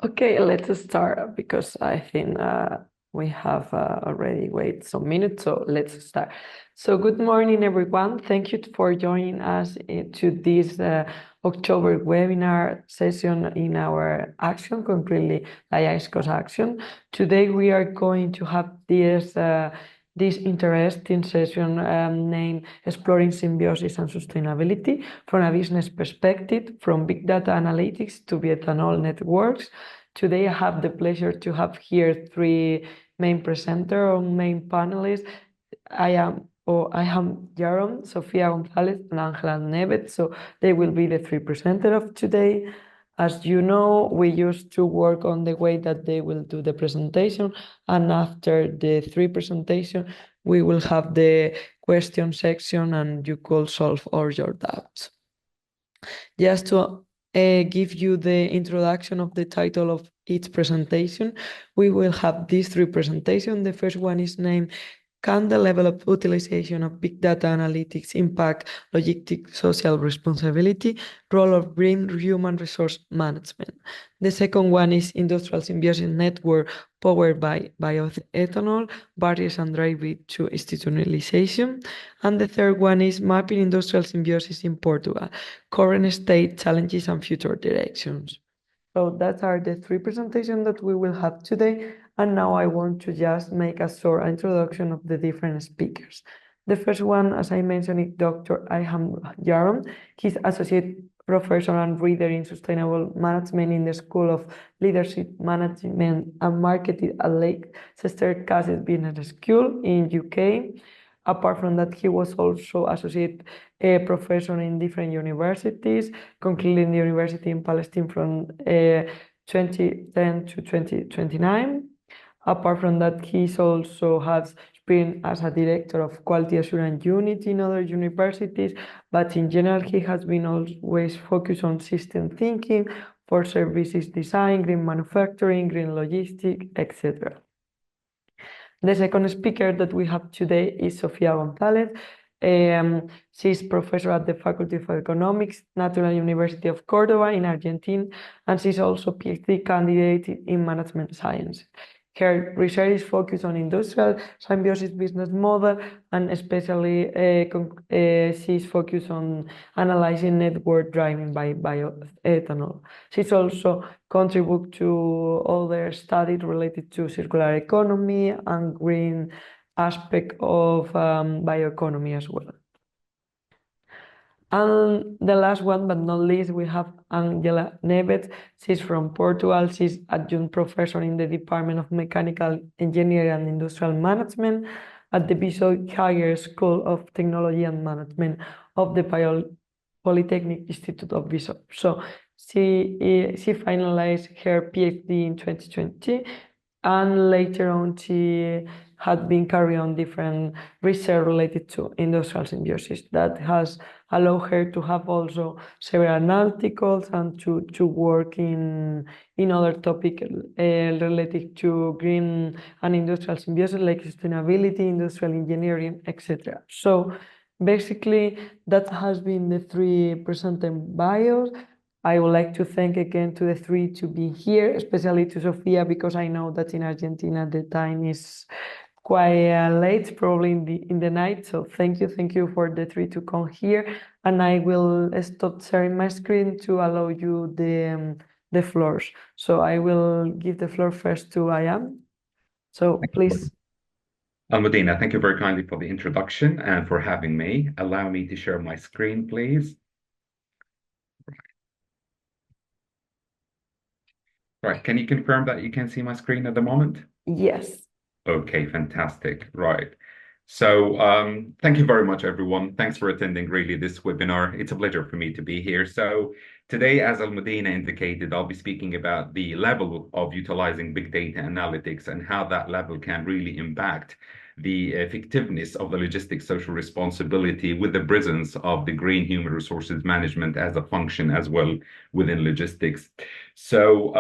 Okay, let's start because I think we have already waited some minutes, so let's start. So good morning, everyone. Thank you for joining us to this October webinar session in our action, concretely LIAISE Cost Action. Today we are going to have this interesting session named Exploring Symbiosis and Sustainability from a business perspective, from big data analytics to bioethanol networks. Today I have the pleasure to have here three main presenters or main panelists. I am Jaron, Sofia Gonzalez, and Angela Neves. So they will be the three presenters of today. As you know, we used to work on the way that they will do the presentation, and after the three presentations, we will have the question section, and you could solve all your doubts. Just to give you the introduction of the title of each presentation, we will have these three presentations. The first one is named Can the level of utilization of big data analytics impact logistic social responsibility, role of green human resource management? The second one is Industrial Symbiosis Network powered by bioethanol, barriers and driving to institutionalization. And the third one is Mapping Industrial Symbiosis in Portugal, current state, challenges and future directions. So that are the three presentations that we will have today. And now I want to just make a short introduction of the different speakers. The first one, as I mentioned, is Dr. Ayham Yaron. He's Associate Professor and Reader in Sustainable Management in the School of Leadership Management and Marketing at Leicester Castle Business School in UK. Apart from that, he was also associate professor in different universities, concluding the university in Palestine from 2010 to 2029. Apart from that, he also has experience as a director of quality assurance unit in other universities, but in general, he has been always focused on system thinking for services design, green manufacturing, green logistics, etc. The second speaker that we have today is Sofia Gonzalez. She's professor at the Faculty of Economics, Natural University of Cordoba in Argentina, and she's also PhD candidate in management science. Her research is focused on industrial symbiosis business model, and especially she's focused on analyzing network driving by bioethanol. She's also contributed to other studies related to circular economy and green aspect of bioeconomy as well. And the last one, but not least, we have Angela Neves. She's from Portugal. She's adjunct professor in the Department of Mechanical Engineering and Industrial Management at the Viseu Higher School of Technology and Management of the Polytechnic Institute of Viseu. So she finalized her PhD in 2020, and later on she had been carrying on different research related to industrial symbiosis that has allowed her to have also several articles and to work in other topics related to green and industrial symbiosis like sustainability, industrial engineering, etc. So basically that has been the three presented bios. I would like to thank again to the three to be here, especially to Sofia, because I know that in Argentina the time is quite late, probably in the night. So thank you for the three to come here, and I will stop sharing my screen to allow you the floors. So I will give the floor first to Ayam. So please. Almudena, thank you very kindly for the introduction and for having me. Allow me to share my screen, please. Right, can you confirm that you can see my screen at the moment? Yes. Okay, fantastic. Right. So thank you very much, everyone. Thanks for attending really this webinar. It's a pleasure for me to be here. So today, as Almudena indicated, I'll be speaking about the level of utilizing big data analytics and how that level can really impact the effectiveness of the logistics social responsibility with the presence of the green human resources management as a function as well within logistics. So,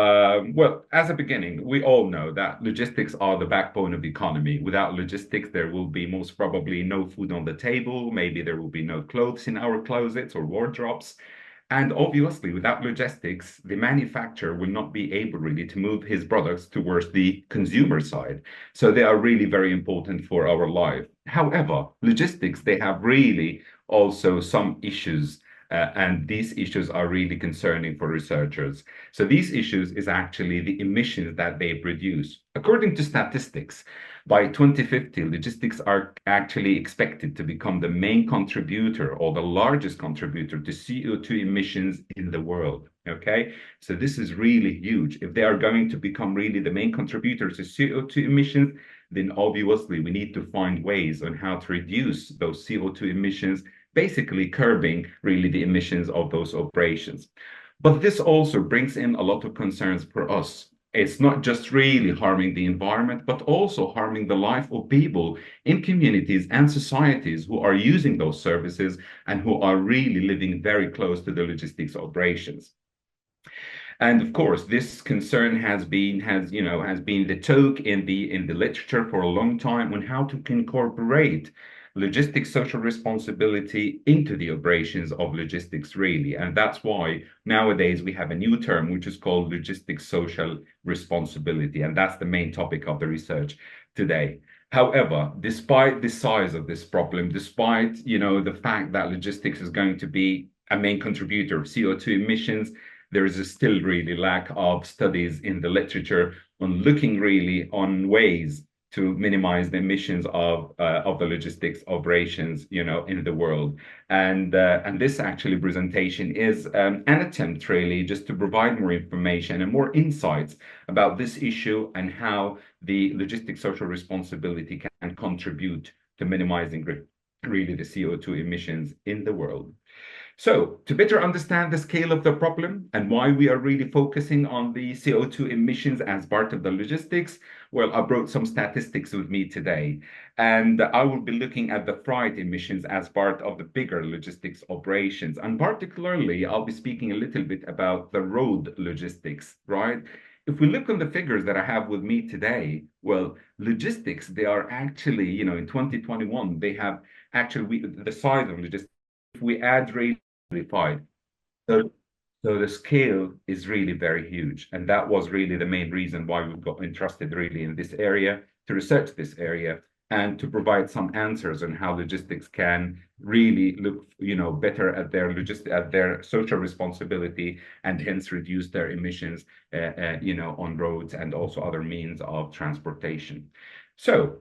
well, as a beginning, we all know that logistics are the backbone of the economy. Without logistics, there will be most probably no food on the table. Maybe there will be no clothes in our closets or wardrobes. And obviously, without logistics, the manufacturer will not be able really to move his products towards the consumer side. So they are really very important for our life. However, logistics, they have really also some issues. And these issues are really concerning for researchers. So these issues is actually the emissions that they produce. According to statistics, by 2050, logistics are actually expected to become the main contributor or the largest contributor to CO2 emissions in the world. Okay, so this is really huge. If they are going to become really the main contributors to CO2 emissions, then obviously we need to find ways on how to reduce those CO2 emissions, basically curbing really the emissions of those operations. But this also brings in a lot of concerns for us. It's not just really harming the environment, but also harming the life of people in communities and societies who are using those services and who are really living very close to the logistics operations. And of course, this concern has been the talk in the literature for a long time on how to incorporate logistics social responsibility into the operations of logistics really. And that's why nowadays we have a new term which is called logistics social responsibility. And that's the main topic of the research today. However, despite the size of this problem, despite the fact that logistics is going to be a main contributor of CO2 emissions, there is still really lack of studies in the literature on looking really on ways to minimize the emissions of the logistics operations, in the world. And this actually presentation is an attempt really just to provide more information and more insights about this issue and how the logistics social responsibility can contribute to minimizing really the CO2 emissions in the world. So, to better understand the scale of the problem and why we are really focusing on the CO2 emissions as part of the logistics, well, I brought some statistics with me today. And I will be looking at the freight emissions as part of the bigger logistics operations. And particularly, I'll be speaking a little bit about the road logistics, right? If we look on the figures that I have with me today, well, logistics, they are actually, in 2021, they have actually, the size of logistics, if we add really five. So, so the scale is really very huge. And that was really the main reason why we got interested really in this area, to research this area and to provide some answers on how logistics can really look, better at their social responsibility and hence reduce their emissions, on roads and also other means of transportation. So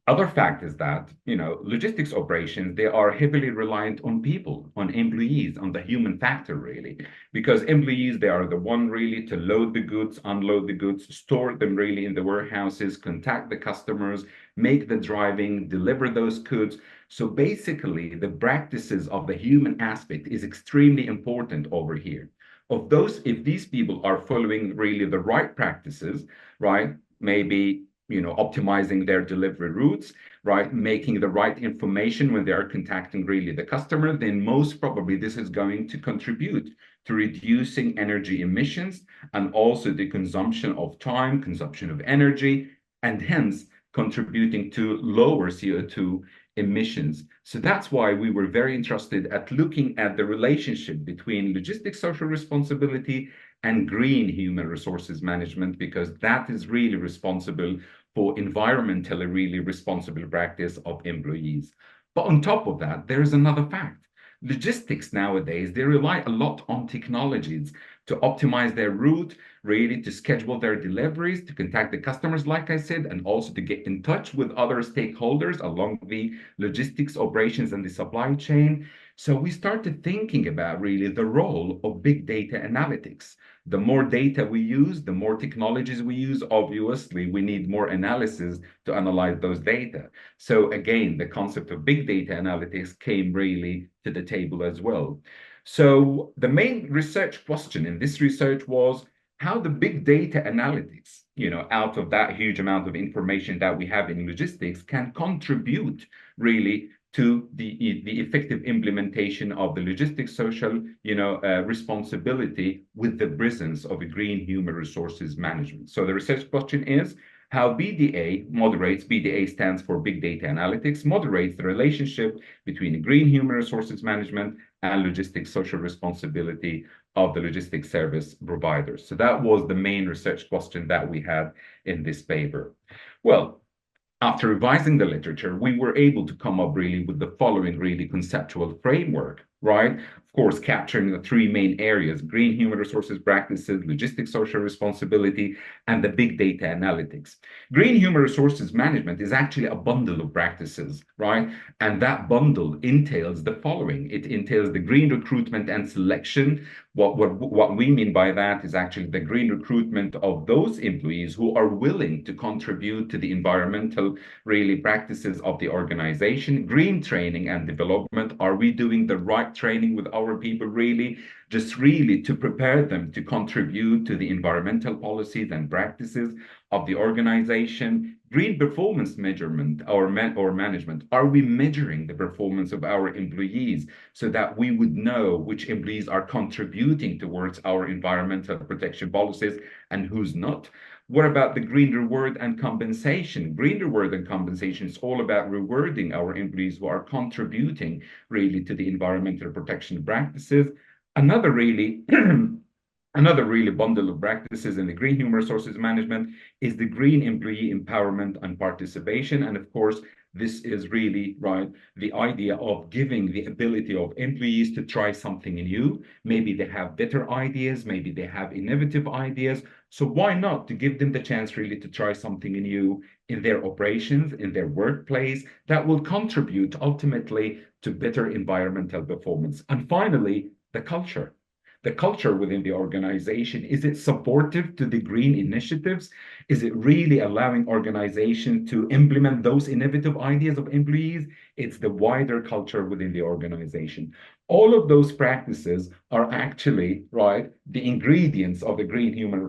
other fact is that, logistics operations, they are heavily reliant on people, on employees, on the human factor, really, because employees, they are the one really to load the goods, unload the goods, store them really in the warehouses, contact the customers, make the driving, deliver those goods. So basically, the practices of the human aspect is extremely important over here. Of those, if these people are following really the right practices, right, maybe optimizing their delivery routes, right? Making the right information when they are contacting really the customer, then most probably this is going to contribute to reducing energy emissions and also the consumption of time, consumption of energy, and hence contributing to lower CO2 emissions. So that's why we were very interested at looking at the relationship between logistics social responsibility and green human resources management, because that is really responsible for environmentally really responsible practice of employees. But on top of that, there is another fact. Logistics nowadays, they rely a lot on technologies to optimize their route, really to schedule their deliveries, to contact the customers, like I said, and also to get in touch with other stakeholders along the logistics operations and the supply chain. So we started thinking about really the role of big data analytics. The more data we use, the more technologies we use, obviously, we need more analysis to analyze those data. So again, the concept of big data analytics came really to the table as well. So the main research question in this research was how the big data analytics, out of that huge amount of information that we have in logistics, can contribute really to the effective implementation of the logistics social, responsibility with the presence of a green human resources management. So the research question is, How BDA moderates, BDA stands for Big Data Analytics, moderates the relationship between green human resources management and logistics social responsibility of the logistics service providers. So that was the main research question that we had in this paper. Well, after revising the literature, we were able to come up really with the following really conceptual framework, right? Of course, capturing the three main areas: green human resources practices, logistics social responsibility, and the big data analytics. Green human resources management is actually a bundle of practices, right? And that bundle entails the following. It entails the green recruitment and selection. What we mean by that is actually the green recruitment of those employees who are willing to contribute to the environmental really practices of the organization. Green training and development. Are we doing the right training with our people really? Just really to prepare them to contribute to the environmental policies and practices of the organization. Green performance measurement or management. Are we measuring the performance of our employees so that we would know which employees are contributing towards our environmental protection policies and who's not? What about the green reward and compensation? Green reward and compensation is all about rewarding our employees who are contributing really to the environmental protection practices. Another really bundle of practices in the green human resources management is the green employee empowerment and participation. And of course, this is really right, the idea of giving the ability of employees to try something new. Maybe they have better ideas, maybe they have innovative ideas. So why not to give them the chance really to try something new in their operations, in their workplace, that will contribute ultimately to better environmental performance. And finally, the culture. The culture within the organization, is it supportive to the green initiatives? Is it really allowing organization to implement those innovative ideas of employees? It's the wider culture within the organization. All of those practices are actually, right, the ingredients of the green human,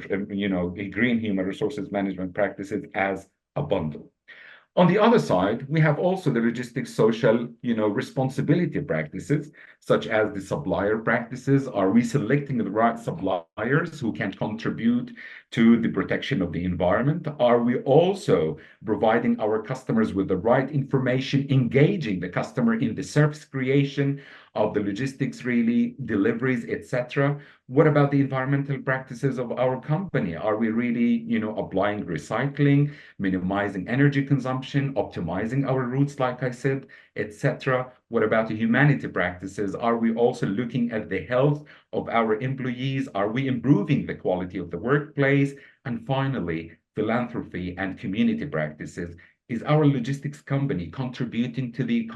green human resources management practices as a bundle. On the other side, we have also the logistics social, responsibility practices, such as the supplier practices. Are we selecting the right suppliers who can contribute to the protection of the environment? Are we also providing our customers with the right information, engaging the customer in the service creation of the logistics, really, deliveries, etc.? What about the environmental practices of our company? Are we really, applying recycling, minimizing energy consumption, optimizing our routes, like I said, etc.? What about the humanity practices? Are we also looking at the health of our employees? Are we improving the quality of the workplace? And finally, philanthropy and community practices. Is our logistics company contributing to the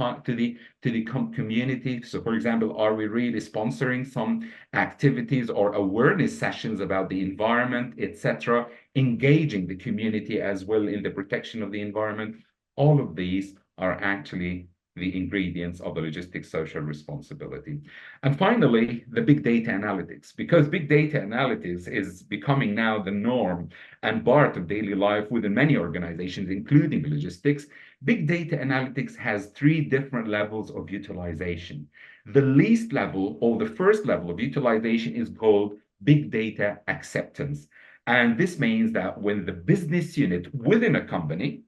community? So, for example, are we really sponsoring some activities or awareness sessions about the environment, etc., engaging the community as well in the protection of the environment? All of these are actually the ingredients of the logistics social responsibility. And finally, the big data analytics, because big data analytics is becoming now the norm and part of daily life within many organizations, including logistics. Big data analytics has three different levels of utilization. The least level, or the first level of utilization, is called big data acceptance. And this means that when the business unit within a company,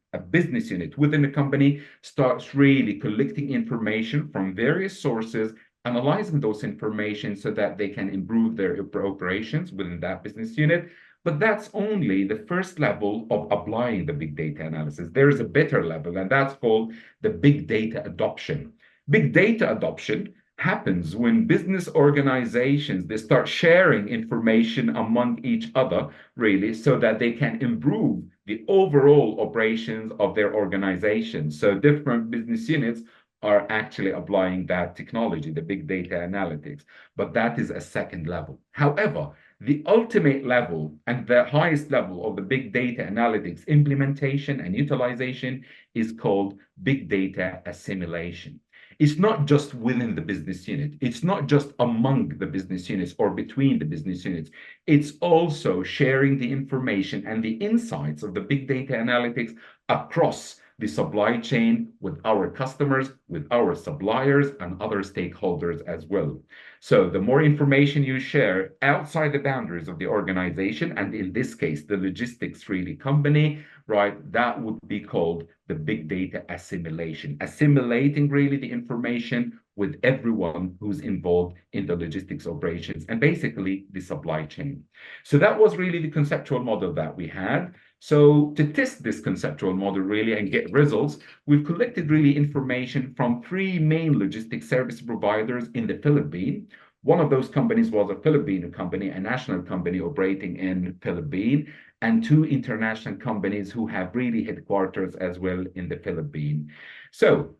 starts really collecting information from various sources, analyzing those information so that they can improve their operations within that business unit. But that's only the first level of applying the big data analysis. There is a better level, and that's called the big data adoption. Big data adoption happens when business organizations, they start sharing information among each other, really, so that they can improve the overall operations of their organization. So different business units are actually applying that technology, the big data analytics, but that is a second level. However, the ultimate level and the highest level of the big data analytics implementation and utilization is called big data assimilation. It's not just within the business unit. It's not just among the business units or between the business units. It's also sharing the information and the insights of the big data analytics across the supply chain with our customers, with our suppliers, and other stakeholders as well. So the more information you share outside the boundaries of the organization, and in this case, the logistics really company, right, that would be called the big data assimilation, assimilating really the information with everyone who's involved in the logistics operations and basically the supply chain. So that was really the conceptual model that we had. So to test this conceptual model really and get results, we've collected really information from three main logistics service providers in the Philippines. One of those companies was a Filipino company, a national company operating in Philippines, and two international companies who have really headquarters as well in the Philippines. So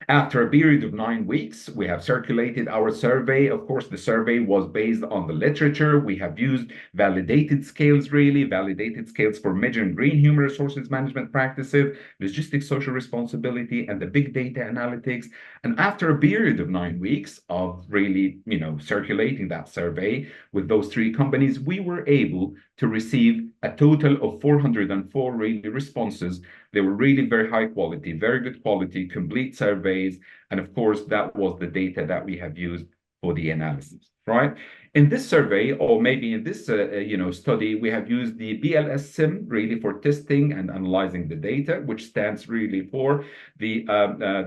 after a period of 9 weeks, we have circulated our survey. Of course, the survey was based on the literature. We have used validated scales, really, validated scales for measuring green human resources management practices, logistics social responsibility, and the big data analytics. And after a period of 9 weeks of really, circulating that survey with those three companies, we were able to receive a total of 404 really responses. They were really very high quality, very good quality, complete surveys. And of course, that was the data that we have used for the analysis, right? In this survey, or maybe in this study, we have used the BLS SIM really for testing and analyzing the data, which stands really for the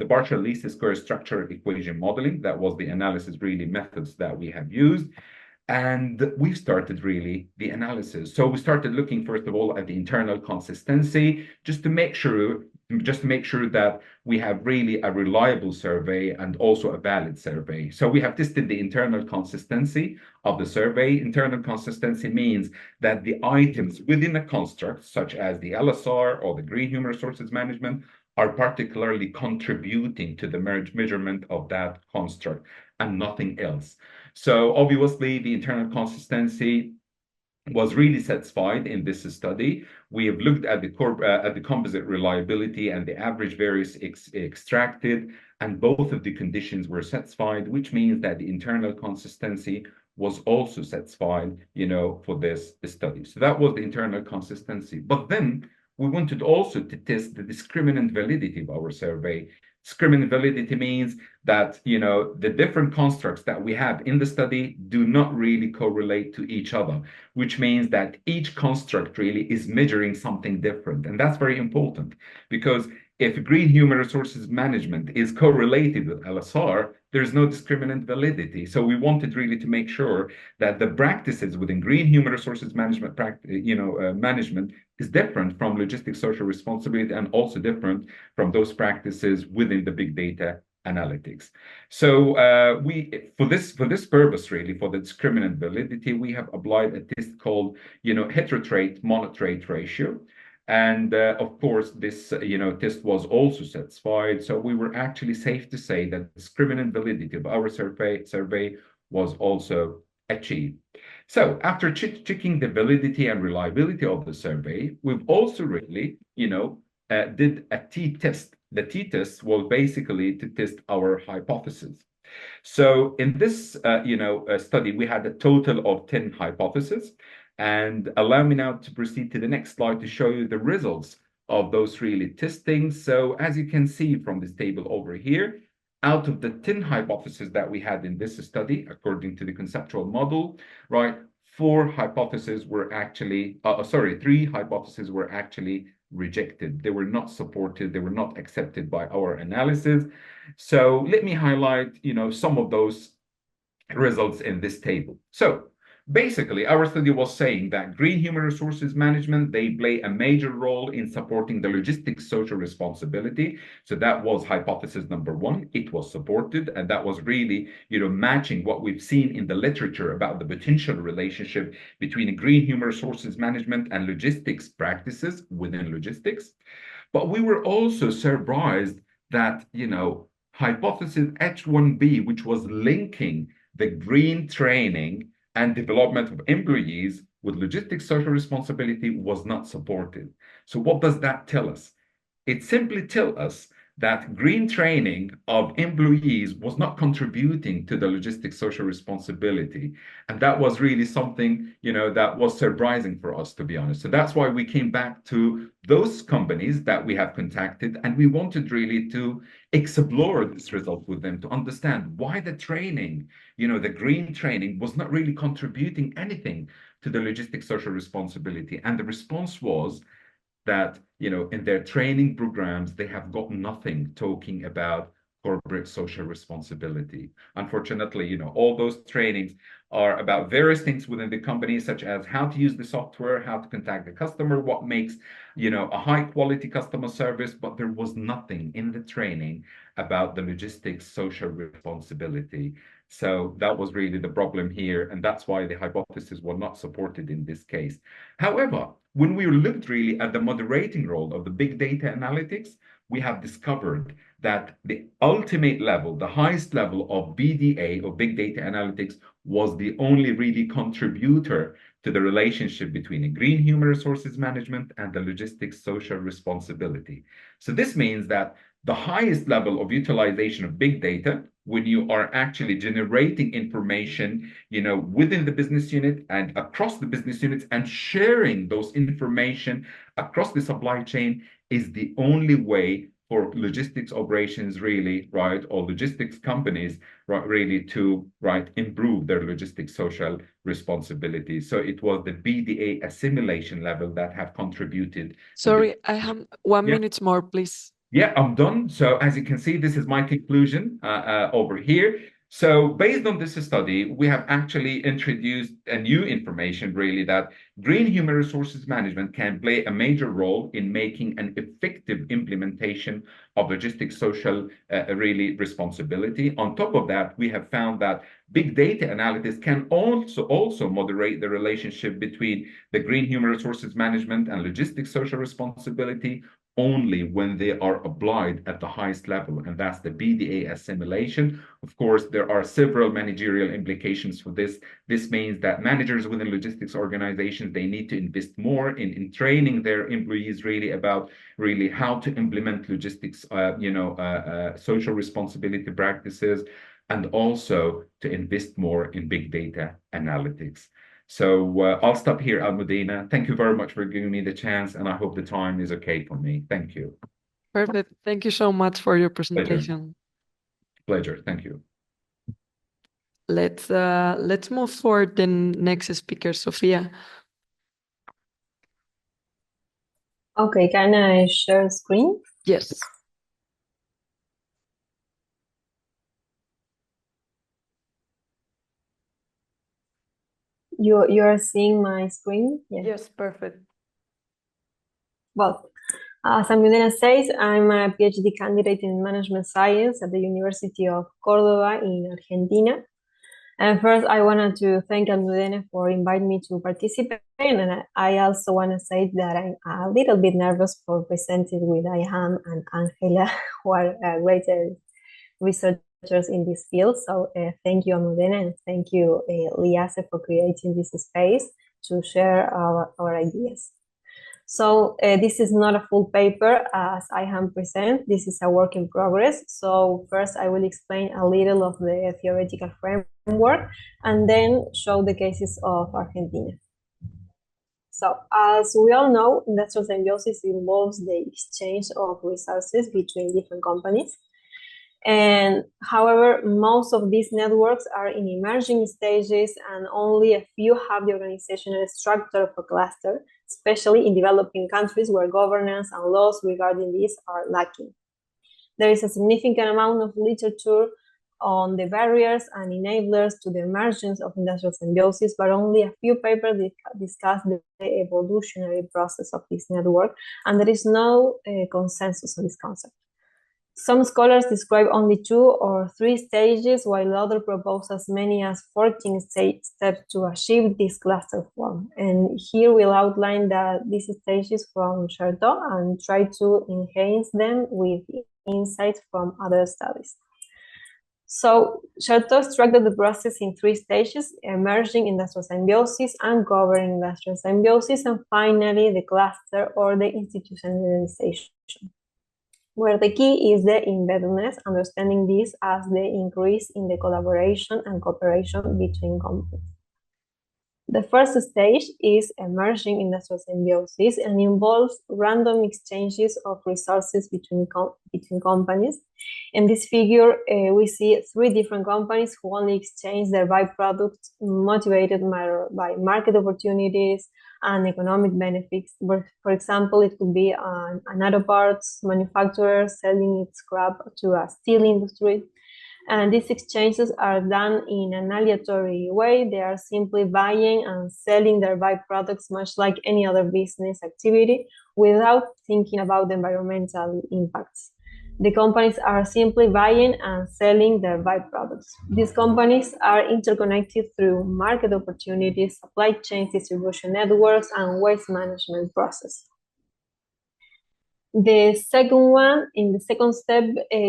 partial least square structure equation modeling. That was the analysis really methods that we have used. And we started really the analysis. So we started looking, first of all, at the internal consistency, just to make sure that we have really a reliable survey and also a valid survey. So we have tested the internal consistency of the survey. Internal consistency means that the items within a construct, such as the LSR or the green human resources management, are particularly contributing to the measurement of that construct and nothing else. So obviously, the internal consistency was really satisfied in this study. We have looked at the composite reliability and the average variance extracted, and both of the conditions were satisfied, which means that the internal consistency was also satisfied, for this study. So that was the internal consistency. But then we wanted also to test the discriminant validity of our survey. Discriminant validity means that, the different constructs that we have in the study do not really correlate to each other, which means that each construct really is measuring something different. And that's very important because if green human resources management is correlated with LSR, there's no discriminant validity. So we wanted really to make sure that the practices within green human resources management, management is different from logistics social responsibility and also different from those practices within the big data analytics. So for this purpose, really, for the discriminant validity, we have applied a test called, heterotrait monotrait ratio. And of course, this test was also satisfied. So we were actually safe to say that discriminant validity of our survey was also achieved. So after checking the validity and reliability of the survey, we've also really, did a t-test. The t-test was basically to test our hypothesis. So in this, study, we had a total of 10 hypotheses. And allow me now to proceed to the next slide to show you the results of those really testings. So as you can see from this table over here, out of the 10 hypotheses that we had in this study, according to the conceptual model, right, 3 hypotheses were actually rejected. They were not supported. They were not accepted by our analysis. So let me highlight, some of those results in this table. So basically, our study was saying that green human resources management, they play a major role in supporting the logistics social responsibility. So that was hypothesis number 1. It was supported, and that was really, matching what we've seen in the literature about the potential relationship between green human resources management and logistics practices within logistics. But we were also surprised that, hypothesis H1B, which was linking the green training and development of employees with logistics social responsibility, was not supported. So what does that tell us? It simply tells us that green training of employees was not contributing to the logistics social responsibility. And that was really something, that was surprising for us, to be honest. So that's why we came back to those companies that we have contacted, and we wanted really to explore this result with them to understand why the training, the green training was not really contributing anything to the logistics social responsibility. And the response was that, in their training programs, they have got nothing talking about corporate social responsibility. Unfortunately, all those trainings are about various things within the company, such as how to use the software, how to contact the customer, what makes, a high quality customer service, but there was nothing in the training about the logistics social responsibility. So that was really the problem here, and that's why the hypothesis was not supported in this case. However, when we looked really at the moderating role of the big data analytics, we have discovered that the ultimate level, the highest level of BDA, or big data analytics, was the only really contributor to the relationship between a green human resources management and the logistics social responsibility. So this means that the highest level of utilization of big data, when you are actually generating information, within the business unit and across the business units, and sharing those information across the supply chain, is the only way for logistics operations really, right, or logistics companies, right, really to, right, improve their logistics social responsibility. So it was the BDA assimilation level that have contributed. Sorry, I have 1 minute more, please. Yeah, I'm done. So as you can see, this is my conclusion over here. So based on this study, we have actually introduced a new information, really, that green human resources management can play a major role in making an effective implementation of logistics social really responsibility. On top of that, we have found that big data analysis can also moderate the relationship between the green human resources management and logistics social responsibility, only when they are applied at the highest level, and that's the BDA assimilation. Of course, there are several managerial implications for this. This means that managers within logistics organizations, they need to invest more in training their employees really about really how to implement logistics, social responsibility practices, and also to invest more in big data analytics. So I'll stop here, Almudena. Thank you very much for giving me the chance, and I hope the time is okay for me. Thank you. Perfect. Thank you so much for your Pleasure. presentation. Pleasure. Thank you. Let's move for the next speaker, Sofia. Okay, can I share screen? Yes. You're seeing my screen? Yeah. Yes, perfect. Well, as Almudena says, I'm a PhD candidate in management science at the University of Córdoba in Argentina. And first, I wanted to thank Almudena for inviting me to participate. And I also want to say that I'm a little bit nervous for presenting with Ayham and Angela, who are great researchers in this field. So thank you, Almudena, and thank you, LIAISE, for creating this space to share our ideas. So this is not a full paper as I have present. This is a work in progress. So first I will explain a little of the theoretical framework and then show the cases of Argentina. So as we all know, industrial symbiosis involves the exchange of resources between different companies. And however, most of these networks are in emerging stages and only a few have the organizational structure of a cluster, especially in developing countries where governance and laws regarding this are lacking. There is a significant amount of literature on the barriers and enablers to the emergence of industrial symbiosis, but only a few papers discuss the evolutionary process of this network, and there is no consensus on this concept. Some scholars describe only 2 or 3 stages, while others propose as many as 14 steps to achieve this cluster form. And here we'll outline these stages from Chertoff and try to enhance them with insights from other studies. So Chertoff structured the process in 3 stages: emerging industrial symbiosis, ungoverning industrial symbiosis, and finally the cluster or the institutionalization. where the key is the embeddedness, understanding this as the increase in the collaboration and cooperation between companies. The first stage is emerging industrial symbiosis and involves random exchanges of resources between companies. In this figure, we see 3 different companies who only exchange their byproducts motivated by market opportunities and economic benefits. For example, it could be an auto parts manufacturer selling its scrap to a steel industry. And these exchanges are done in an aleatory way. They are simply buying and selling their byproducts, much like any other business activity, without thinking about the environmental impacts. The companies are simply buying and selling their byproducts. These companies are interconnected through market opportunities, supply chains, distribution networks, and waste management process. The second one, in the second step,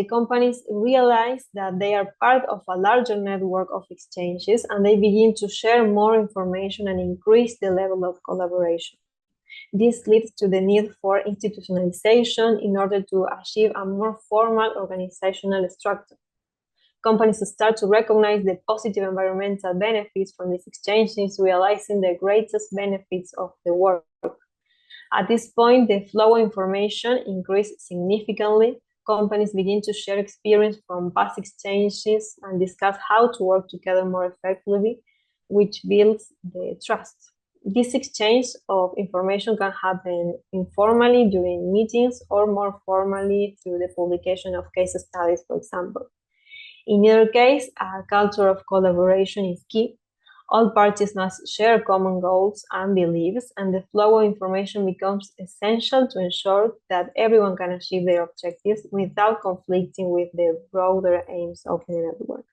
companies realize that they are part of a larger network of exchanges, and they begin to share more information and increase the level of collaboration. This leads to the need for institutionalization in order to achieve a more formal organizational structure. Companies start to recognize the positive environmental benefits from these exchanges, realizing the greatest benefits of the work. At this point, the flow of information increased significantly. Companies begin to share experience from past exchanges and discuss how to work together more effectively, which builds the trust. This exchange of information can happen informally during meetings or more formally through the publication of case studies, for example. In either case, a culture of collaboration is key. All parties must share common goals and beliefs, and the flow of information becomes essential to ensure that everyone can achieve their objectives without conflicting with the broader aims of the network.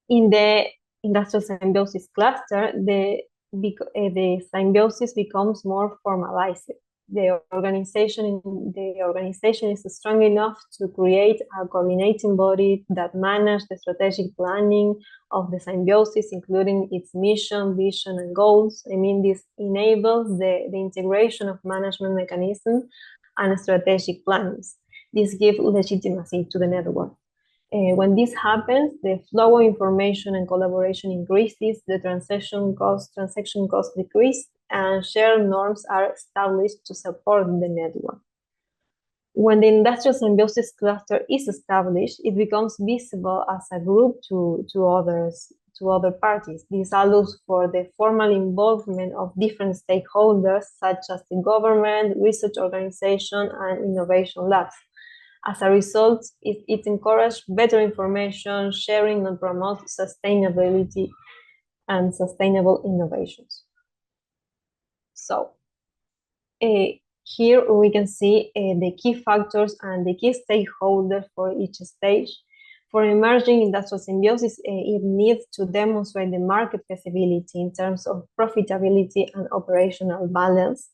In the industrial symbiosis cluster, the symbiosis becomes more formalized. The organization is strong enough to create a coordinating body that manages the strategic planning of the symbiosis, including its mission, vision, and goals. I mean, this enables the integration of management mechanisms and strategic plans. This gives legitimacy to the network. When this happens, the flow of information and collaboration increases, the transaction costs decrease, and shared norms are established to support the network. When the industrial symbiosis cluster is established, it becomes visible as a group to other parties. This allows for the formal involvement of different stakeholders, such as the government, research organization, and innovation labs. As a result, it encourages better information sharing and promotes sustainability and sustainable innovations. So here we can see the key factors and the key stakeholders for each stage. For emerging industrial symbiosis, it needs to demonstrate the market feasibility in terms of profitability and operational balance.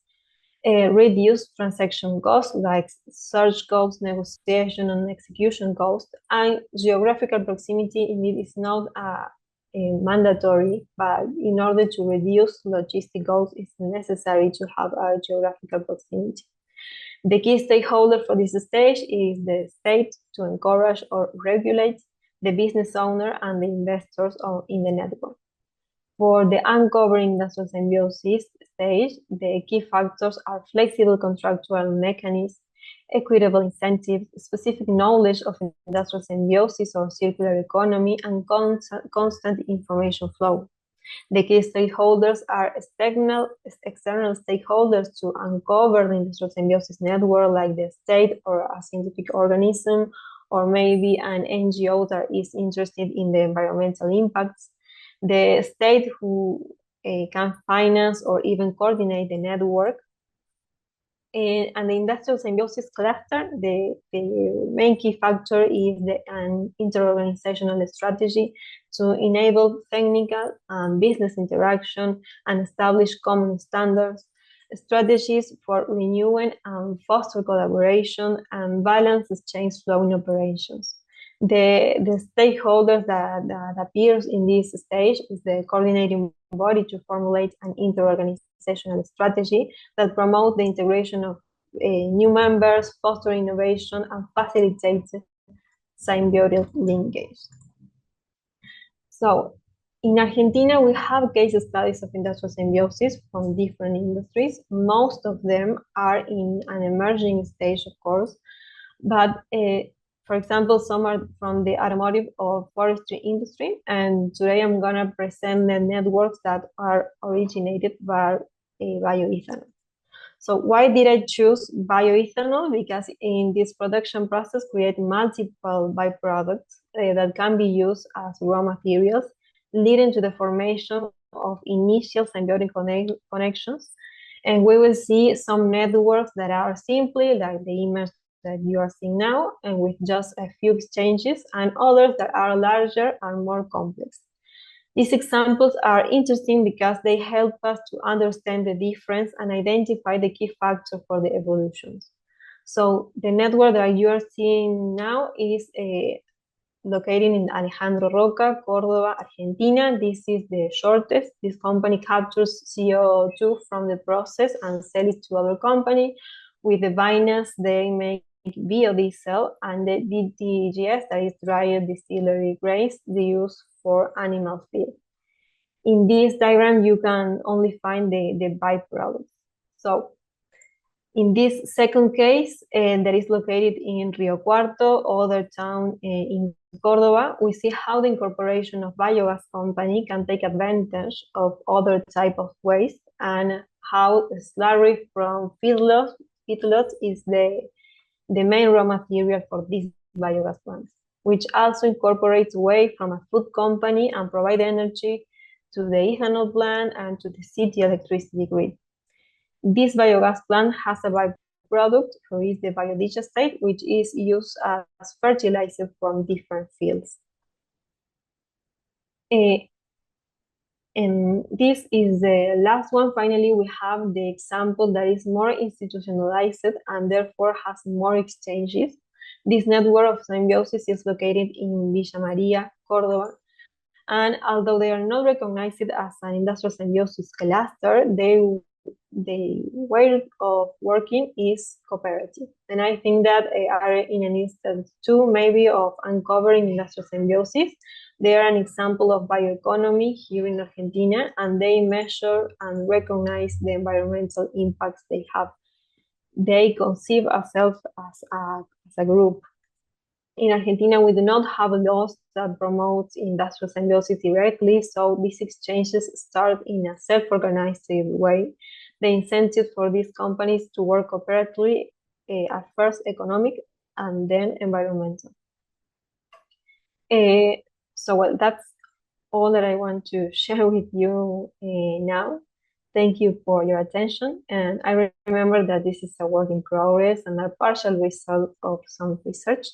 Reduce transaction costs like search costs, negotiation, and execution costs, and geographical proximity indeed is not mandatory, but in order to reduce logistic costs, it's necessary to have a geographical proximity. The key stakeholder for this stage is the state to encourage or regulate the business owner and the investors in the network. For the uncovering industrial symbiosis stage, the key factors are flexible contractual mechanisms, equitable incentives, specific knowledge of industrial symbiosis or circular economy, and constant information flow. The key stakeholders are external stakeholders to uncover the industrial symbiosis network, like the state or a scientific organism, or maybe an NGO that is interested in the environmental impacts. The state who can finance or even coordinate the network. And the industrial symbiosis cluster, the main key factor is an interorganizational strategy to enable technical and business interaction and establish common standards, strategies for renewing and foster collaboration, and balance exchange flow in operations. The stakeholders that appears in this stage is the coordinating body to formulate an interorganizational strategy that promotes the integration of new members, foster innovation, and facilitate symbiotic linkage. So in Argentina, we have case studies of industrial symbiosis from different industries. Most of them are in an emerging stage, of course, but for example, some are from the automotive or forestry industry. And today I'm gonna present the networks that are originated by bioethanol. So why did I choose bioethanol? Because in this production process, create multiple byproducts that can be used as raw materials, leading to the formation of initial symbiotic connections. And we will see some networks that are simply like the image that you are seeing now, and with just a few exchanges, and others that are larger and more complex. These examples are interesting because they help us to understand the difference and identify the key factors for the evolutions. So the network that you are seeing now is located in Alejandro Roca, Córdoba, Argentina. This is the shortest. This company captures CO2 from the process and sell it to other company. With the biomass, they make biodiesel, and the DDGS, that is dried distillery grains, they use for animal feed. In this diagram, you can only find the byproducts. So in this second case, that is located in Rio Cuarto, other town in Córdoba, we see how the incorporation of biogas company can take advantage of other type of waste, and how the slurry from feedlots is the main raw material for these biogas plants, which also incorporates waste from a food company and provide energy to the ethanol plant and to the city electricity grid. This biogas plant has a byproduct, who is the biodigestate, which is used as fertilizer from different fields. And this is the last one. Finally, we have the example that is more institutionalized and therefore has more exchanges. This network of symbiosis is located in Villa Maria, Córdoba. And although they are not recognized as an industrial symbiosis cluster, the way of working is cooperative. And I think that are in an instance too, maybe, of uncovering industrial symbiosis. They are an example of bioeconomy here in Argentina, and they measure and recognize the environmental impacts they have. They conceive ourselves as a group. In Argentina, we do not have laws that promote industrial symbiosis directly, so these exchanges start in a self-organized way. The incentive for these companies to work cooperatively at first economic and then environmental. So well, that's all that I want to share with you now. Thank you for your attention, and I remember that this is a work in progress and a partial result of some research.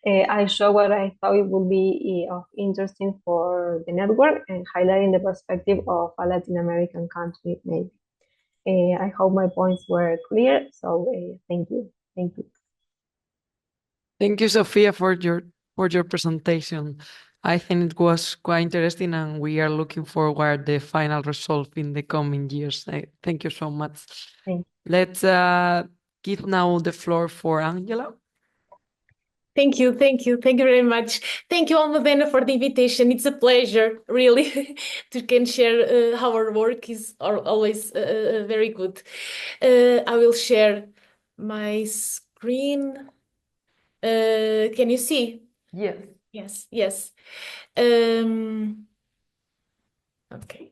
I show what I thought it would be of interesting for the network, and highlighting the perspective of a Latin American country, maybe. I hope my points were clear, so thank you. Thank you. Thank you, Sofia, for your presentation. I think it was quite interesting, and we are looking forward the final result in the coming years. Thank you so much. Thank you. Let's give now the floor for Angela. Thank you very much. Thank you, Almudena, for the invitation. It's a pleasure, really, to can share how our work is always very good. I will share my screen. Can you see? Yes. Yes. Okay.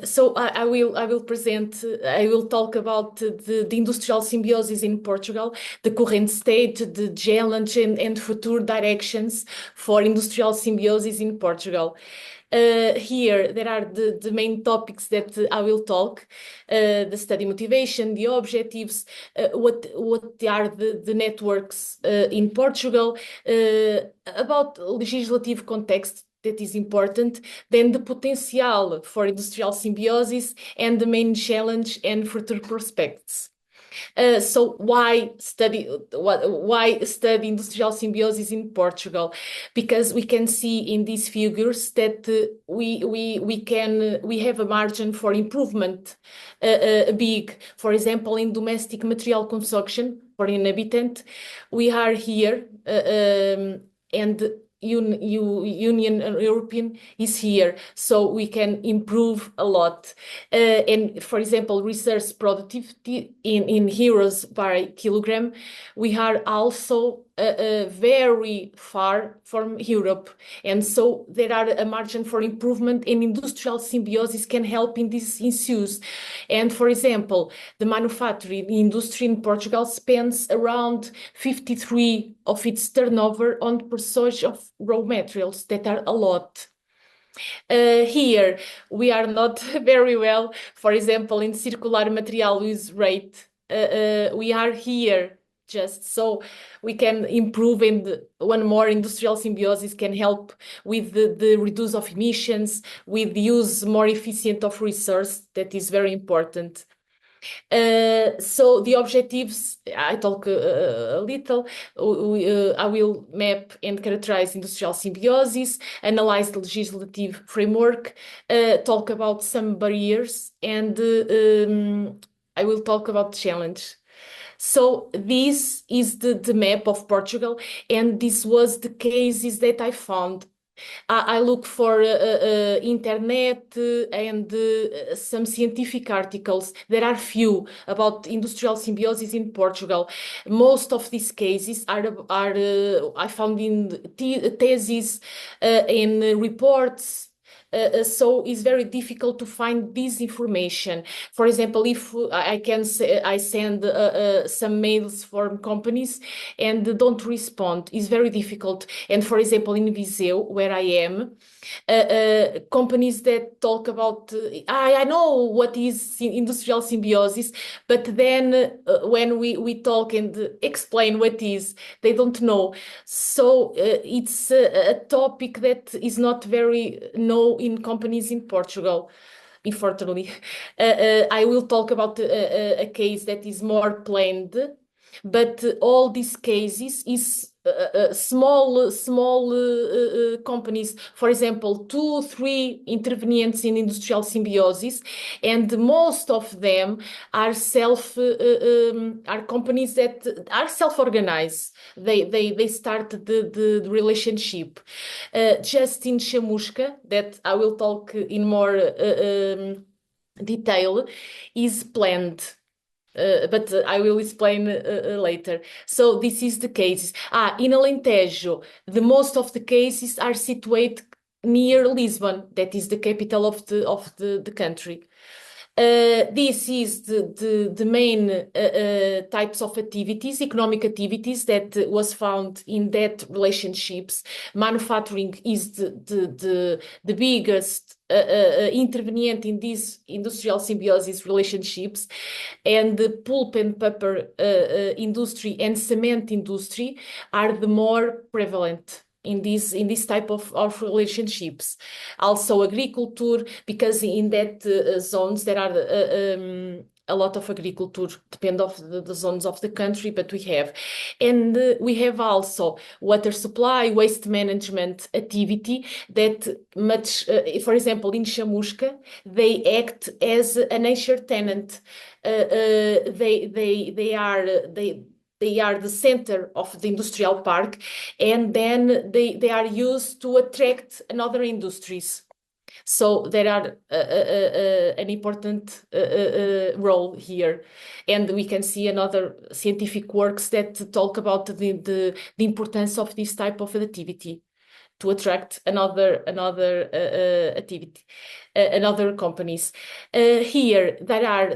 So I will present. I will talk about the industrial symbiosis in Portugal, the current state, the challenge and future directions for industrial symbiosis in Portugal. Here there are the main topics that I will talk: the study motivation, the objectives, what are the networks in Portugal, about legislative context that is important, then the potential for industrial symbiosis and the main challenge and future prospects. So why study industrial symbiosis in Portugal? Because we can see in these figures that we have a margin for improvement big. For example, in domestic material consumption per inhabitant, we are here and Union European is here, so we can improve a lot. And for example, research productivity in euros per kilogram, we are also very far from Europe, and so there are a margin for improvement, and industrial symbiosis can help in these issues. And for example, the manufacturing industry in Portugal spends around 53 of its turnover on purchase of raw materials. That are a lot. Here we are not very well, for example, in circular material use rate. We are here just so we can improve, and one more industrial symbiosis can help with the reduce of emissions, with the use more efficient of resource. That is very important. So the objectives, I talk a little. I will map and characterize industrial symbiosis, analyze the legislative framework, talk about some barriers, and I will talk about challenge. So this is the map of Portugal, and this was the cases that I found. I look for internet and some scientific articles. There are few about industrial symbiosis in Portugal. Most of these cases are I found in theses, in reports. So it's very difficult to find this information. For example, if I can say, I send some mails from companies and don't respond, it's very difficult. And for example, in Viseu, where I am, companies that talk about, I know what is industrial symbiosis, but then when we talk and explain what is, they don't know. So it's a topic that is not very known in companies in Portugal, unfortunately. I will talk about a case that is more planned, but all these cases is small companies, for example, 2-3 intervenients in industrial symbiosis, and most of them are are companies that are self-organized. They start the relationship. Just in Chamusca, that I will talk in more detail, is planned. But I will explain later. So this is the cases. In Alentejo, the most of the cases are situated near Lisbon, that is the capital of the country. This is the main types of activities, economic activities that was found in that relationships. Manufacturing is the biggest intervenient in these industrial symbiosis relationships, and the pulp and paper industry and cement industry are the more prevalent in this type of relationships. Also agriculture, because in that zones there are a lot of agriculture, depend of the zones of the country, but we have. And we have also water supply, waste management activity that much, for example, in Chamusca, they act as a nature tenant. They are the center of the industrial park, and then they are used to attract another industries. So there are an important role here, and we can see another scientific works that talk about the importance of this type of activity to attract another activity, another companies. Here there are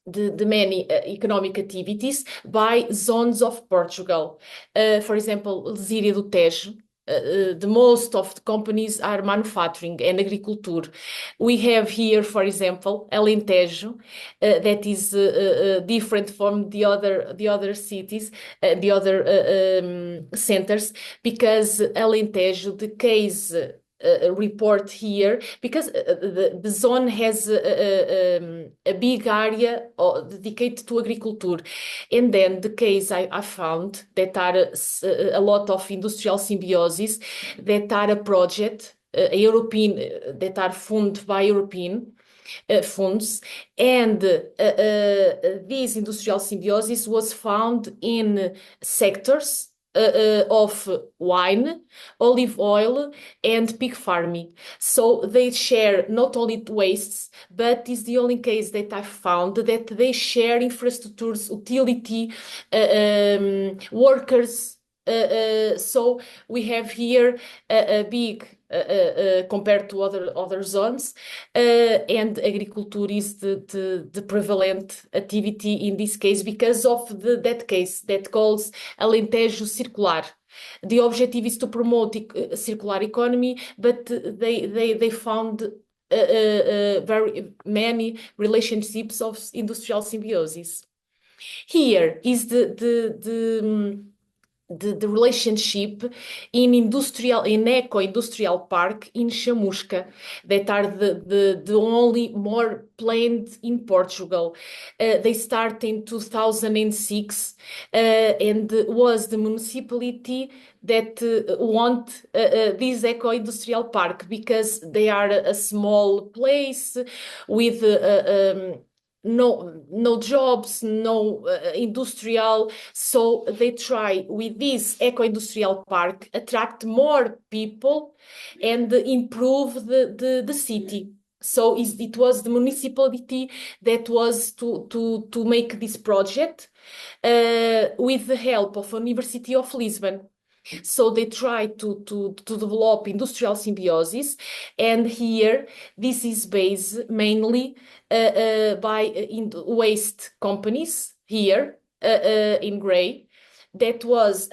the many economic activities by zones of Portugal. For example, Lesíria do Tejo, the most of the companies are manufacturing and agriculture. We have here, for example, Alentejo, that is different from the other cities, the other centers, because Alentejo, the case report here, because the zone has a big area dedicated to agriculture. And then the case I found that are a lot of industrial symbiosis that are a project, a European, that are funded by European funds, and this industrial symbiosis was found in sectors of wine, olive oil, and pig farming. So they share not only wastes, but is the only case that I found that they share infrastructures, utility, workers. So we have here a big compared to other zones, and agriculture is the prevalent activity in this case because of that case that calls Alentejo Circular. The objective is to promote circular economy, but they found very many relationships of industrial symbiosis. Here is the relationship in eco-industrial park in Chamusca, that are the only more planned in Portugal. They start in 2006, and was the municipality that want this eco-industrial park because they are a small place with no jobs, no industrial. So they try with this eco-industrial park attract more people and improve the city. So it was the municipality that was to make this project with the help of University of Lisbon. So they try to develop industrial symbiosis, and here this is based mainly by waste companies here in gray. That was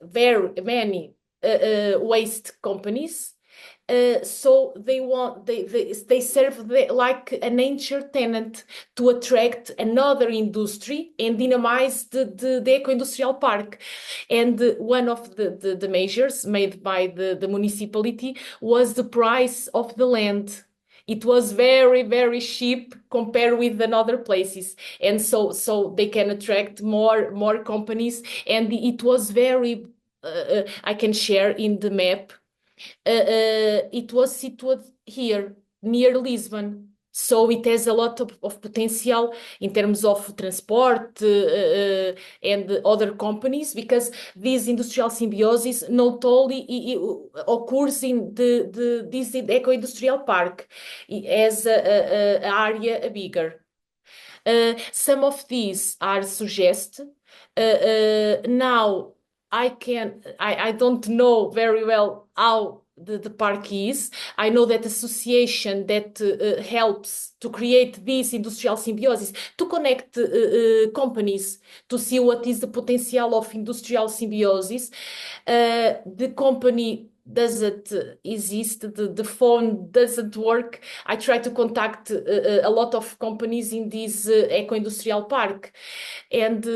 very many waste companies. So they serve like an anchor tenant to attract another industry and dynamize the eco-industrial park. And one of the measures made by the municipality was the price of the land. It was very, very cheap compared with other places. And so they can attract more companies. And it was very, I can share in the map. It was situated here near Lisbon. So it has a lot of potential in terms of transport and other companies, because this industrial symbiosis not only occurs in this eco-industrial park, as an area bigger. Some of these are suggested. Now I don't know very well how the park is. I know that association that helps to create this industrial symbiosis, to connect companies to see what is the potential of industrial symbiosis. The company doesn't exist, the phone doesn't work. I try to contact a lot of companies in this eco-industrial park, and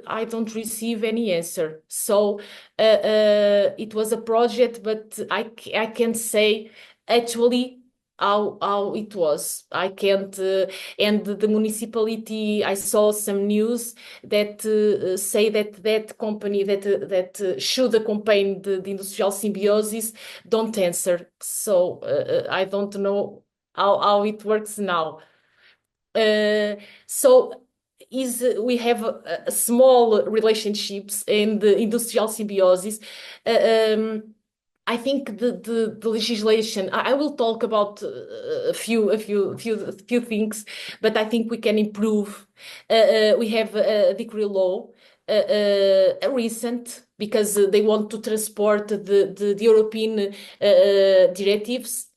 I don't receive any answer. So it was a project, but I can say actually how it was. I can't, and the municipality, I saw some news that say that company that should accompany the industrial symbiosis don't answer. So I don't know how it works now. So we have small relationships in the industrial symbiosis. I think the legislation. I will talk about a few things, but I think we can improve. We have a decree law, a recent, because they want to transport the European directives,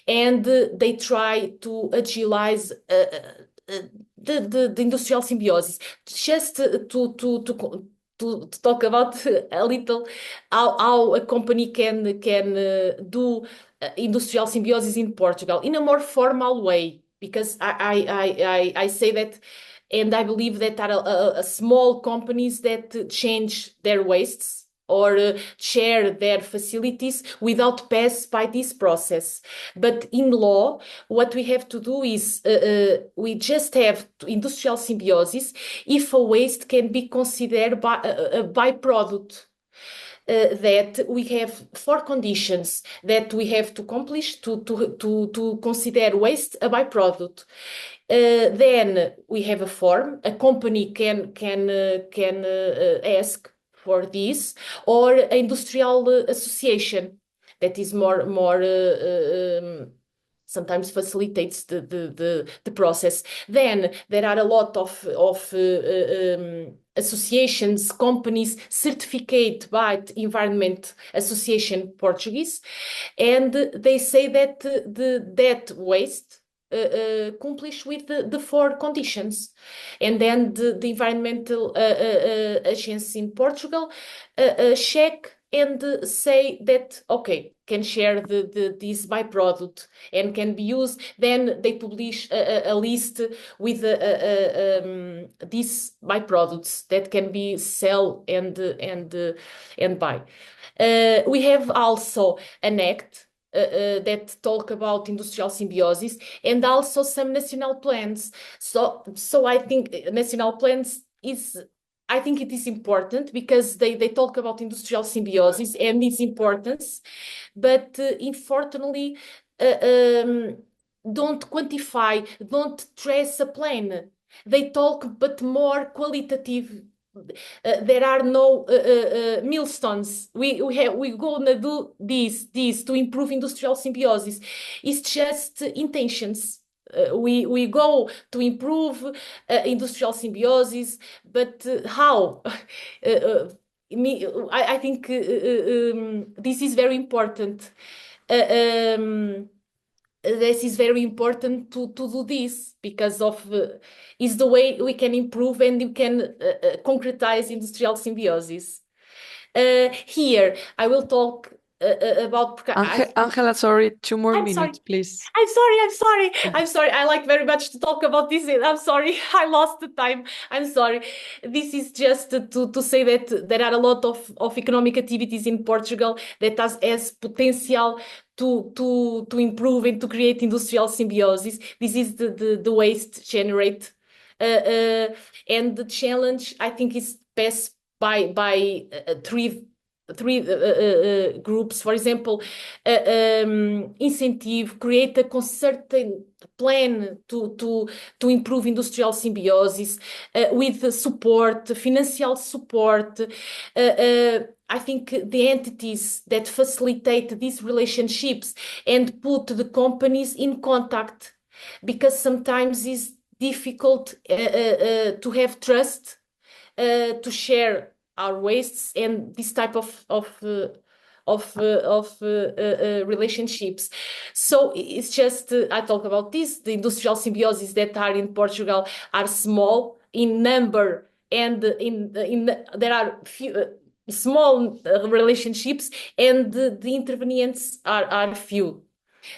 and they try to agilize the industrial symbiosis. Just to talk about a little how a company can do industrial symbiosis in Portugal in a more formal way, because I say that, and I believe that are small companies that change their wastes or share their facilities without pass by this process. But in law, what we have to do is we just have industrial symbiosis if a waste can be considered by a byproduct. That we have 4 conditions that we have to accomplish to consider waste a byproduct. Then we have a form. A company can ask for this, or an industrial association that is more sometimes facilitates the process. Then there are a lot of associations, companies certificate by the Environment Association Portuguese, and they say that that waste accomplish with the 4 conditions. And then the environmental agency in Portugal check and say that, okay, can share this byproduct and can be used. Then they publish a list with these byproducts that can be sell and buy. We have also an act that talk about industrial symbiosis, and also some national plans. So I think national plans I think it is important because they talk about industrial symbiosis and its importance, but unfortunately don't quantify, don't trace a plan. They talk, but more qualitative. There are no milestones. We gonna do this to improve industrial symbiosis. It's just intentions. We go to improve industrial symbiosis, but how? I think this is very important. This is very important to do this because of is the way we can improve and we can concretize industrial symbiosis. Here, I will talk about... Angela, sorry, 2 more I'm minutes, sorry. please. I'm sorry. I like very much to talk about this. I'm sorry. I lost the time. I'm sorry. This is just to say that there are a lot of economic activities in Portugal that has potential to improve and to create industrial symbiosis. This is the waste generate. And the challenge, I think, is passed by three groups. For example, incentive, create a concerted plan to improve industrial symbiosis with support, financial support. I think the entities that facilitate these relationships and put the companies in contact, because sometimes it's difficult to have trust to share our wastes and this type of relationships. So it's just I talk about this. The industrial symbioses that are in Portugal are small in number, and there are few small relationships, and the intervenients are few.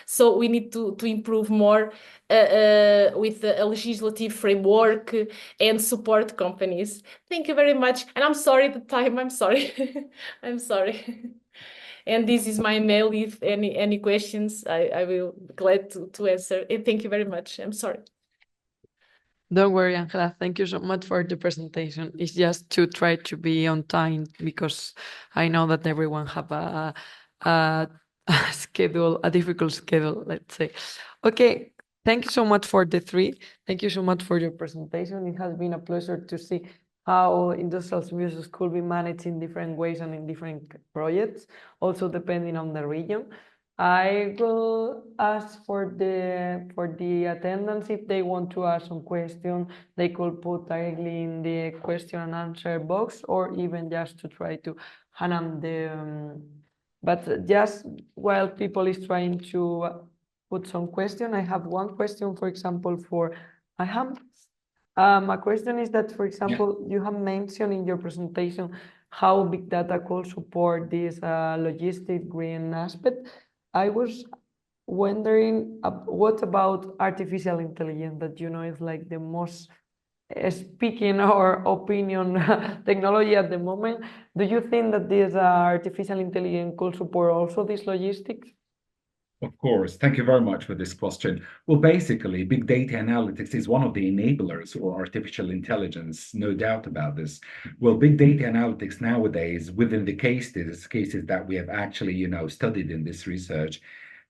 So we need to improve more with a legislative framework and support companies. Thank you very much. And I'm sorry the time. I'm sorry. I'm sorry. And this is my mail. If any questions, I will be glad to answer. And thank you very much. I'm sorry. Don't worry, Angela. Thank you so much for the presentation. It's just to try to be on time because I know that everyone have a schedule, a difficult schedule, let's say. Okay, thank you so much for the 3. Thank you so much for your presentation. It has been a pleasure to see how industrial symbiosis could be managed in different ways and in different projects, also depending on the region. I will ask for the attendance if they want to ask some question. They could put directly in the question and answer box, or even just to try to hand them the. But just while people is trying to put some question, I have one question. For example, for I have my question is that, for example, you have mentioned in your presentation how big data could support this logistic green aspect. I was wondering what about artificial intelligence that is like the most speaking our opinion technology at the moment, do you think that this artificial intelligence could support also this logistics? Of course. Thank you very much for this question. Well, basically, big data analytics is one of the enablers for artificial intelligence, no doubt about this. Well, big data analytics nowadays, within the cases that we have actually, studied in this research,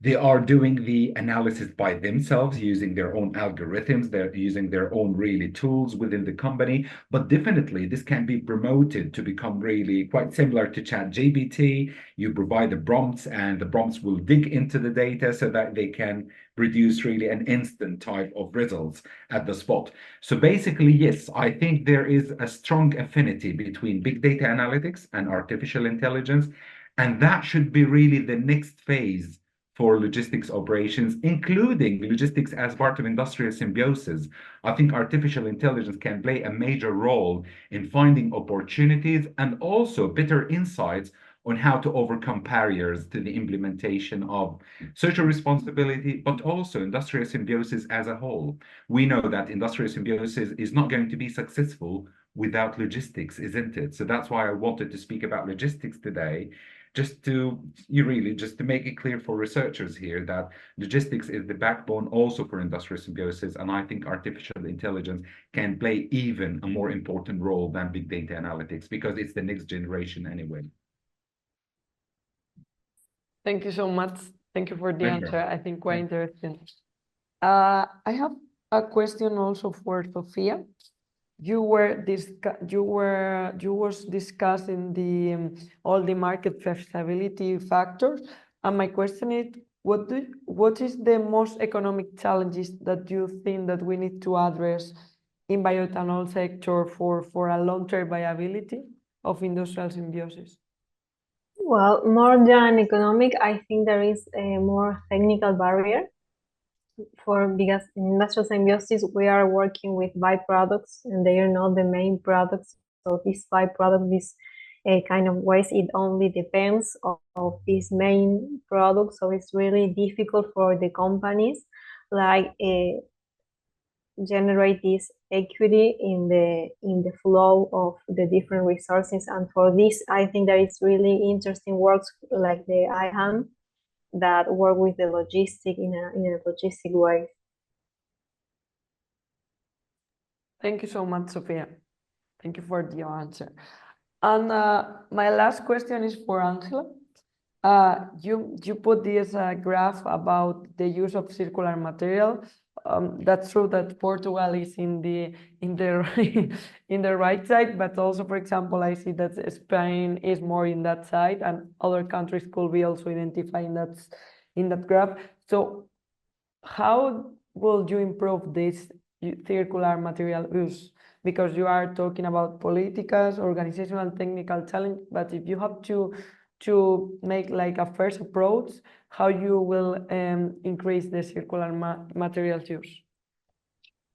they are doing the analysis by themselves using their own algorithms. They're using their own really tools within the company. But definitely, this can be promoted to become really quite similar to ChatGPT. You provide the prompts, and the prompts will dig into the data so that they can produce really an instant type of results at the spot. So basically, yes, I think there is a strong affinity between big data analytics and artificial intelligence. And that should be really the next phase for logistics operations, including logistics as part of industrial symbiosis. I think artificial intelligence can play a major role in finding opportunities and also better insights on how to overcome barriers to the implementation of social responsibility, but also industrial symbiosis as a whole. We know that industrial symbiosis is not going to be successful without logistics, isn't it? So that's why I wanted to speak about logistics today, just to make it clear for researchers here that logistics is the backbone also for industrial symbiosis, and I think artificial intelligence can play even a more important role than big data analytics because it's the next generation anyway. Thank you so much. Thank you for the answer. I think quite interesting. I have a question also for Sofia. You was discussing all the market flexibility factors, and my question is, what is the most economic challenges that you think that we need to address in bioethanol sector for a long-term viability of industrial symbiosis? Well, more than economic, I think there is a more technical barrier because in industrial symbiosis we are working with byproducts and they are not the main products. So this byproduct, this kind of waste, it only depends of this main product. So it's really difficult for the companies like generate this equity in the flow of the different resources. And for this, I think there is really interesting works like the IHAM that work with the logistic in a logistic way. Thank you so much, Sofia. Thank you for your answer. And my last question is for Angela. You put this graph about the use of circular material. That's true that Portugal is in the right side, but also, for example, I see that Spain is more in that side, and other countries could be also identified in that graph. So, how will you improve this circular material use? Because you are talking about political, organizational, technical challenge, but if you have to make like a first approach, how you will increase the circular materials use?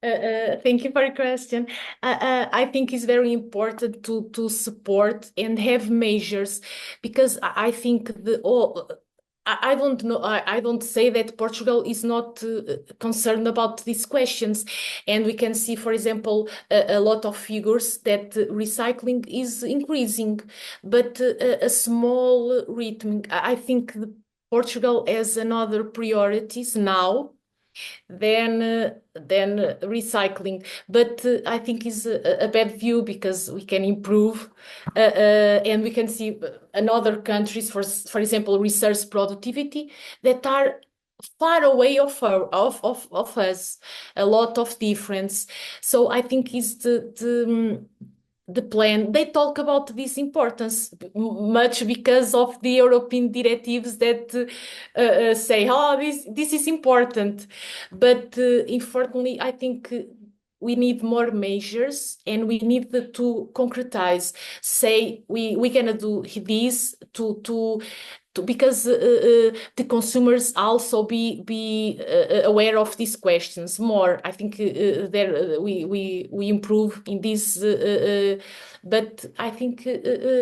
Thank you for your question. I think it's very important to support and have measures, because I think I don't know. I don't say that Portugal is not concerned about these questions, and we can see, for example, a lot of figures that recycling is increasing, but a small rhythm. I think Portugal has another priorities now than recycling, but I think is a bad view, because we can improve and we can see in other countries, for example, research productivity that are far away of us, a lot of difference. So I think is the plan. They talk about this importance much because of the European directives that say, oh, this is important. But unfortunately, I think we need more measures, and we need to concretize. Say we're gonna do this to because the consumers also be aware of these questions more. I think there we improve in this, but I think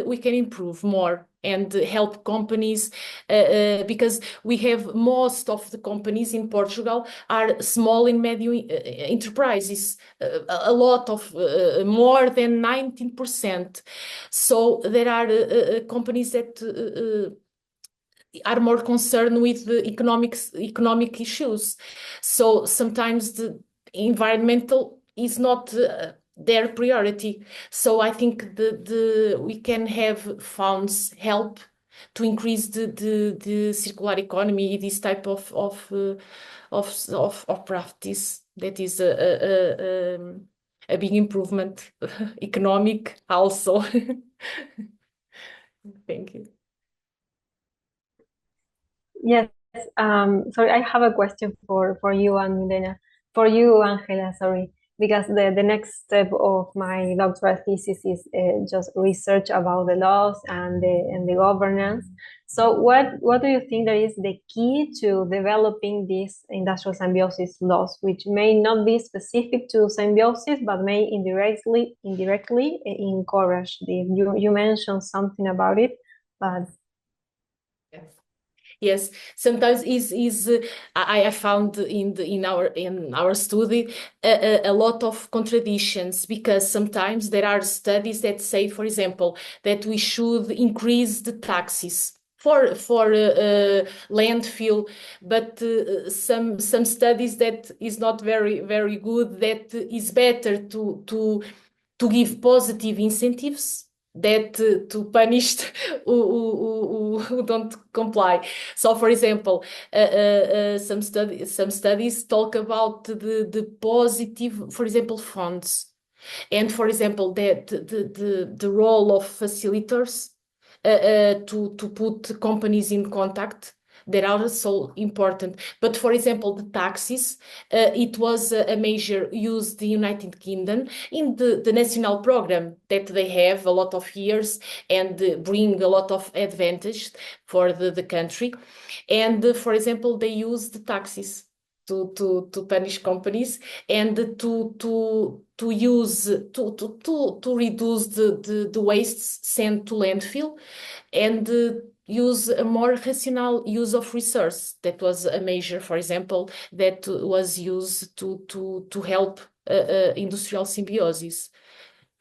we can improve more and help companies because we have most of the companies in Portugal are small and medium enterprises, a lot of more than 19%. So there are companies that are more concerned with the economic issues. So sometimes the environmental is not their priority. So I think we can have funds help to increase the circular economy, this type of practice. That is a big improvement, economic also. Thank you. Yes, sorry, I have a question for you and Milena. For you, Angela, sorry, because the next step of my doctoral thesis is just research about the laws and the governance. So what do you think that is the key to developing these industrial symbiosis laws, which may not be specific to symbiosis, but may indirectly encourage the, you mentioned something about it, but yes, sometimes I found in our study a lot of contradictions, because sometimes there are studies that say, for example, that we should increase the taxes for landfill, but some studies that is not very good, that is better to give positive incentives that to punish who don't comply. So, for example, some studies talk about the positive, for example, funds, and for example, that the role of facilitators to put companies in contact, that are so important. But for example, the taxes, it was a measure used in the United Kingdom in the national program that they have a lot of years and bring a lot of advantage for the country. And for example, they use the taxes to punish companies and to reduce the wastes sent to landfill, and use a more rational use of resource. That was a measure, for example, that was used to help industrial symbiosis.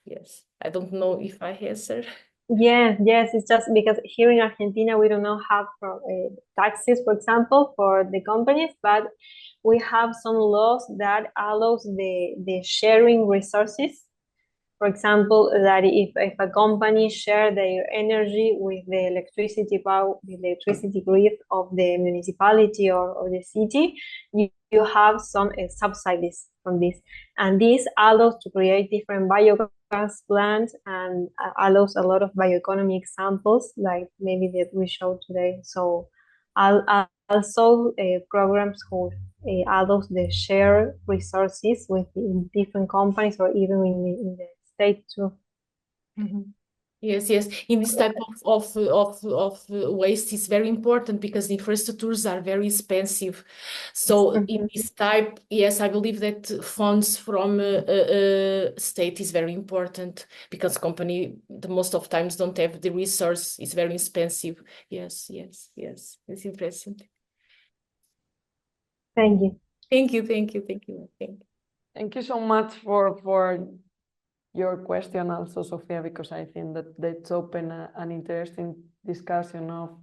Yes, I don't know if I answered. yes, it's just because here in Argentina we do not have taxes, for example, for the companies, but we have some laws that allows the sharing resources. For example, that if a company share their energy with the electricity grid of the municipality or the city, you have some subsidies from this. And this allows to create different biogas plants and allows a lot of bioeconomy examples, like maybe that we showed today. So also programs who allows the share resources with different companies or even in the state too. Mm-hmm. Yes. In this type of waste is very important because the infrastructures are very expensive. So in this type, yes, I believe that funds from state is very important, because company the most of times don't have the resource. It's very expensive. Yes. It's interesting. Thank you. Thank you. Thank you so much for your question also, Sofia, because I think that that's open an interesting discussion of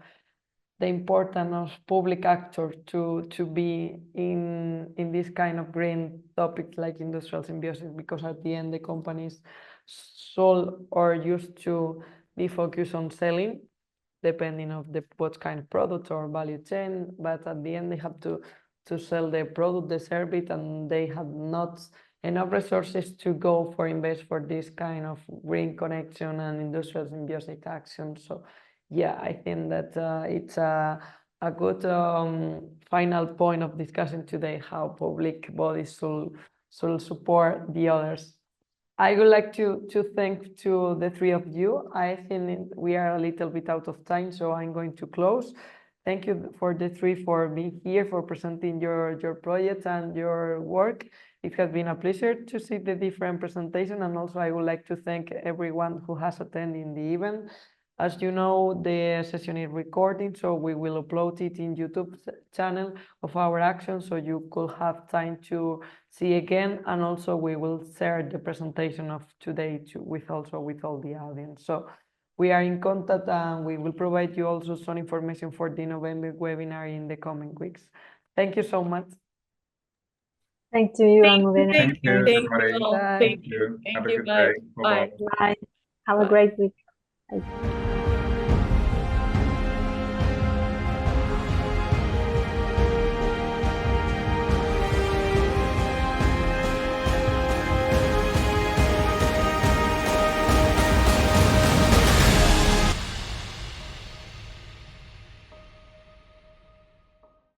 the importance of public actors to be in this kind of green topics like industrial symbiosis, because at the end the companies sold or used to be focused on selling, depending of what kind of product or value chain, but at the end they have to sell their product, they serve it, and they have not enough resources to go for invest for this kind of green connection and industrial symbiotic action. So yeah, I think that it's a good final point of discussion today, how public bodies should support the others. I would like to thank to the three of you. I think we are a little bit out of time, so I'm going to close. Thank you for the three for being here, for presenting your projects and your work. It has been a pleasure to see the different presentation, and also I would like to thank everyone who has attended the event. As you know, the session is recording, so we will upload it in YouTube channel of our action, so you could have time to see again, and also we will share the presentation of today with all the audience. So we are in contact, and we will provide you also some information for the November webinar in the coming weeks. Thank you so much. Thank you, Almudena. Thank you, Thank everybody. you all. Bye. Thank you. Have a good Bye. day. Bye-bye. Bye. Have a Bye. great week. Bye.